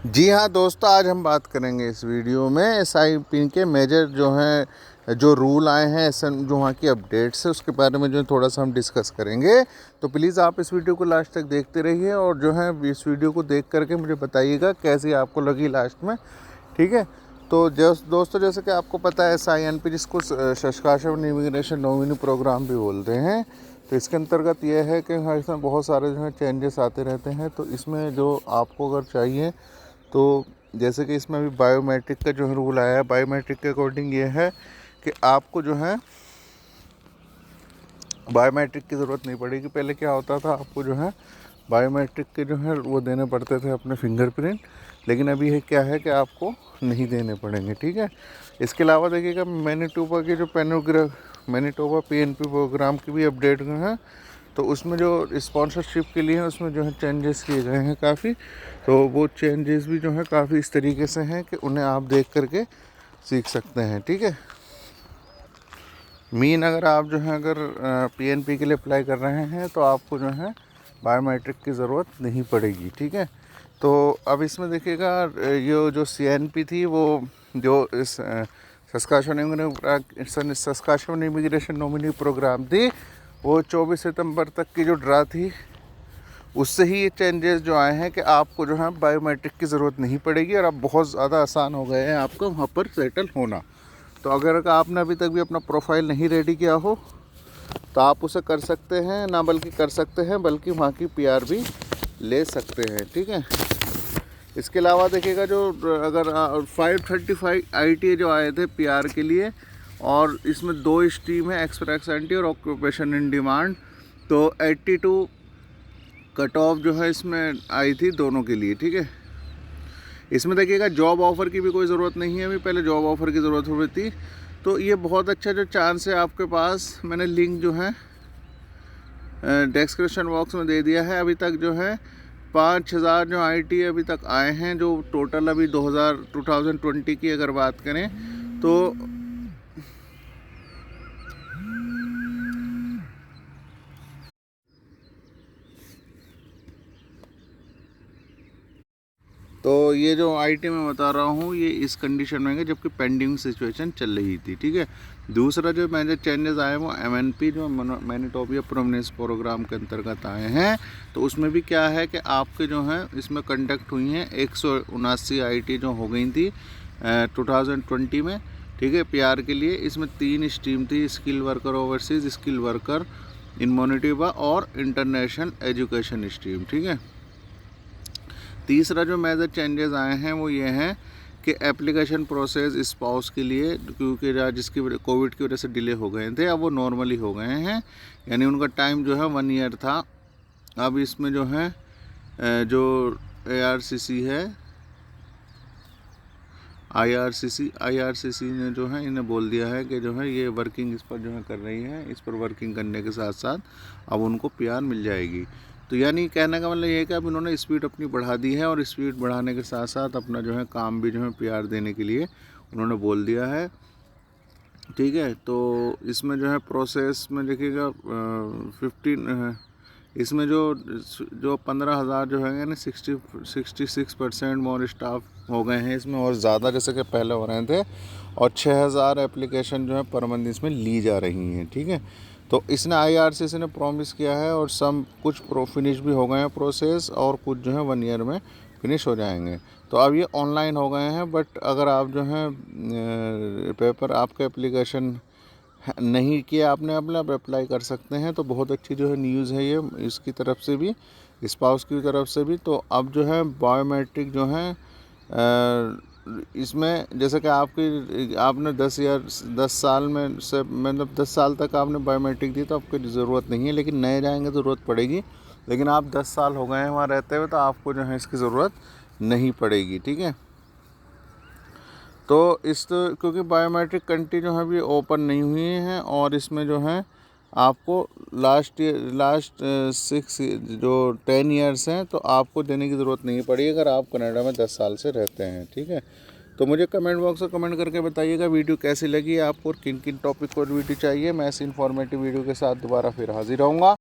जी हाँ दोस्तों, आज हम बात करेंगे इस वीडियो में एसआईपी के मेजर जो हैं, जो रूल आए हैं, जो वहाँ की अपडेट्स है उसके बारे में जो थोड़ा सा हम डिस्कस करेंगे। तो प्लीज़ आप इस वीडियो को लास्ट तक देखते रहिए और जो है इस वीडियो को देख करके मुझे बताइएगा कैसी आपको लगी लास्ट में। ठीक है, तो दोस्तों जैसे कि आपको पता है SINP, जिसको सशकाशन इमिग्रेशन नॉमिनी प्रोग्राम भी बोलते हैं, तो इसके अंतर्गत ये है कि इसमें बहुत सारे जो है चेंजेस आते रहते हैं। तो इसमें जो आपको अगर चाहिए तो जैसे कि इसमें अभी बायोमेट्रिक का जो है रूल आया है, बायोमेट्रिक के अकॉर्डिंग ये है कि आपको जो है बायोमेट्रिक की ज़रूरत नहीं पड़ेगी। पहले क्या होता था, आपको जो है बायोमेट्रिक के जो है वो देने पड़ते थे अपने फिंगरप्रिंट, लेकिन अभी है क्या है कि आपको नहीं देने पड़ेंगे। ठीक है, इसके अलावा देखिएगा मैनीटोबा के जो मैनीटोबा PNP प्रोग्राम की भी अपडेट है, तो उसमें जो स्पॉन्सरशिप के लिए है उसमें जो है चेंजेस किए गए हैं काफ़ी। तो वो चेंजेस भी जो है काफ़ी इस तरीके से हैं कि उन्हें आप देख करके सीख सकते हैं। ठीक है, अगर आप जो है अगर PNP के लिए अप्लाई कर रहे हैं तो आपको जो है बायोमेट्रिक की ज़रूरत नहीं पड़ेगी। ठीक है, तो अब इसमें देखिएगा ये जो CNP थी, वो जो इस सस्काचुवन इमिग्रेशन नॉमिनी प्रोग्राम थी, वो 24 सितंबर तक की जो ड्रा थी, उससे ही ये चेंजेस जो आए हैं कि आपको जो है बायोमेट्रिक की ज़रूरत नहीं पड़ेगी और अब बहुत ज़्यादा आसान हो गए हैं आपको वहाँ पर सेटल होना। तो अगर आपने अभी तक भी अपना प्रोफाइल नहीं रेडी किया हो तो आप उसे कर सकते हैं, ना बल्कि कर सकते हैं बल्कि वहाँ की PR भी ले सकते हैं। ठीक है, इसके अलावा देखिएगा जो अगर 535 ITA जो आए थे PR के लिए, और इसमें 2 स्ट्रीम है, एक्सप्रेस एंट्री और ऑक्यूपेशन इन डिमांड। तो 82 कट ऑफ जो है इसमें आई थी दोनों के लिए। ठीक है, इसमें देखिएगा जॉब ऑफ़र की भी कोई ज़रूरत नहीं है, अभी पहले जॉब ऑफ़र की ज़रूरत होती थी। तो ये बहुत अच्छा जो चांस है आपके पास, मैंने लिंक जो है डिस्क्रिप्शन बॉक्स में दे दिया है। अभी तक जो है 5000 जो ITA अभी तक आए हैं, जो टोटल अभी 2020 की अगर बात करें तो ये जो ITA मैं बता रहा हूँ ये इस कंडीशन में है जबकि पेंडिंग सिचुएशन चल रही थी। ठीक है, दूसरा जो मेजर चेंजेस आए वो MNP जो मैनीटोबा प्रोमिनेंस प्रोग्राम के अंतर्गत आए हैं। तो उसमें भी क्या है कि आपके जो हैं इसमें कंडक्ट हुई हैं 179 ITA जो हो गई थी 2020 में। ठीक है, PR के लिए इसमें 3 स्ट्रीम थी, skill worker overseas, skill worker in Manitoba और इंटरनेशनल एजुकेशन स्ट्रीम। ठीक है, तीसरा जो मेजर चेंजेस आए हैं वो ये हैं कि एप्लीकेशन प्रोसेस स्पाउस के लिए, क्योंकि जिसकी कोविड की वजह से डिले हो गए थे, अब वो नॉर्मली हो गए हैं, यानी उनका टाइम जो है 1 ईयर था। अब इसमें जो है जो IRCC है, IRCC ने जो है इन्हें बोल दिया है कि जो है ये वर्किंग इस पर जो है कर रही है, इस पर वर्किंग करने के साथ साथ अब उनको PR मिल जाएगी। तो यानी कहने का मतलब ये है कि अब इन्होंने स्पीड अपनी बढ़ा दी है और स्पीड बढ़ाने के साथ साथ अपना जो है काम भी जो है PR देने के लिए उन्होंने बोल दिया है। ठीक है, तो इसमें जो है प्रोसेस में देखिएगा 15 इसमें जो 15,000 जो है ना 66% मोर स्टाफ हो गए हैं इसमें, और ज़्यादा जैसे कि पहले हो रहे थे, और 6000 एप्लीकेशन जो है पर मंथ इसमें ली जा रही हैं। ठीक है, तो इसने IRCC ने प्रॉमिस किया है, और कुछ फिनिश भी हो गए हैं प्रोसेस, और कुछ जो है 1 ईयर में फिनिश हो जाएंगे। तो अब ये ऑनलाइन हो गए हैं, बट अगर आप जो है पेपर आपका एप्लीकेशन नहीं किया आपने अपना, आप अप्लाई कर सकते हैं। तो बहुत अच्छी जो है न्यूज़ है ये, इसकी तरफ से भी, स्पाउस की तरफ से भी। तो अब जो है बायोमेट्रिक जो है इसमें जैसे कि आपने 10 साल में से मतलब 10 साल तक आपने बायोमेट्रिक दी तो आपको ज़रूरत नहीं है, लेकिन नए जाएंगे तो ज़रूरत पड़ेगी। लेकिन आप 10 साल हो गए हैं वहाँ रहते हुए तो आपको जो है इसकी ज़रूरत नहीं पड़ेगी। ठीक है, तो क्योंकि बायोमेट्रिक कंट्री जो है अभी ओपन नहीं हुई हैं, और इसमें जो है आपको लास्ट 6 जो 10 ईयर्स हैं तो आपको देने की ज़रूरत नहीं पड़ी अगर आप कनाडा में 10 साल से रहते हैं। ठीक है, तो मुझे कमेंट बॉक्स में कमेंट करके बताइएगा वीडियो कैसी लगी आपको और किन किन टॉपिक पर वीडियो चाहिए। मैं ऐसी इन्फॉर्मेटिव वीडियो के साथ दोबारा फिर हाजिर रहूँगा।